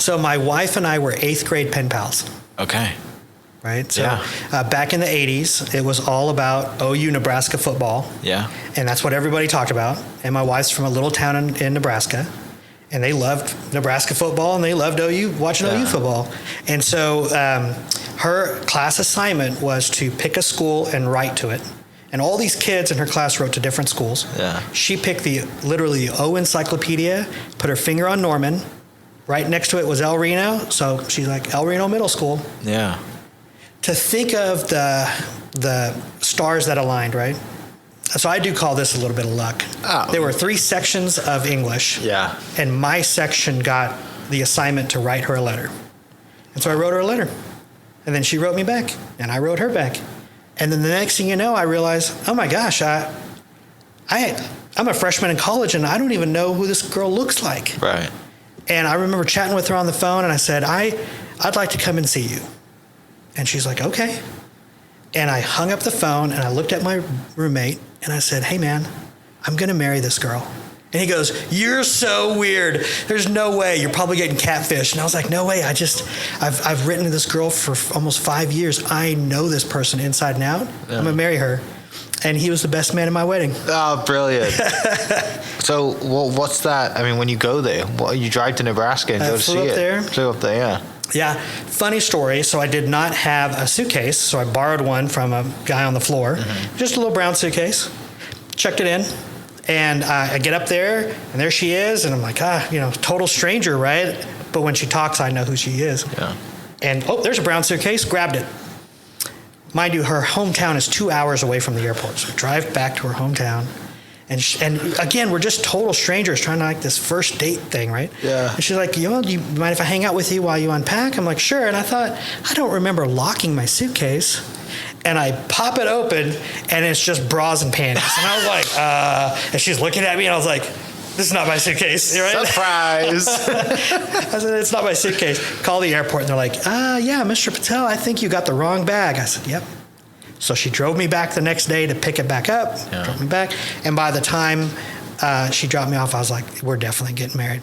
So my wife and I were 8th grade pen pals. Okay. Right? So back in the 80s, it was all about OU Nebraska football. Yeah. And that's what everybody talked about. And my wife's from a little town in Nebraska. And they loved Nebraska football, and they loved watching OU football. And so her class assignment was to pick a school and write to it. And all these kids in her class wrote to different schools. Yeah. She picked literally the O Encyclopedia, put her finger on Norman. Right next to it was El Reno. So she's like, El Reno Middle School. Yeah. To think of the stars that aligned, right? So I do call this a little bit of luck. Oh. There were 3 sections of English. Yeah. And my section got the assignment to write her a letter. And so I wrote her a letter. And then she wrote me back. And I wrote her back. And then the next thing you know, I realized, oh my gosh, I'm a freshman in college, and I don't even know who this girl looks like. Right. And I remember chatting with her on the phone, and I said, I'd like to come and see you. And she's like, okay. And I hung up the phone, and I looked at my roommate, and I said, hey, man, I'm going to marry this girl. And he goes, you're so weird. There's no way. You're probably getting catfish. And I was like, no way. I've written to this girl for almost 5 years. I know this person inside and out. Yeah. I'm going to marry her. And he was the best man at my wedding. Oh, brilliant. So what's that? I mean, when you go there, you drive to Nebraska and go to see it? Flew up there, yeah. Yeah, funny story. So I did not have a suitcase, so I borrowed one from a guy on the floor. Mm-hmm. Just a little brown suitcase. Checked it in, and I get up there, and there she is, and I'm like, total stranger, right? But when she talks, I know who she is. Yeah. And, there's a brown suitcase, grabbed it. Mind you, her hometown is 2 hours away from the airport, so I drive back to her hometown. And again, we're just total strangers trying to like this first date thing, right? Yeah. And she's like, do you mind if I hang out with you while you unpack? I'm like, sure. And I thought, I don't remember locking my suitcase. And I pop it open, and it's just bras and panties. And I was like, and she's looking at me, and I was like, this is not my suitcase, right? Surprise. I said, it's not my suitcase. Call the airport, and they're like, yeah, Mr. Patel, I think you got the wrong bag. I said, yep. So she drove me back the next day to pick it back up, drove me back. And by the time she dropped me off, I was like, we're definitely getting married.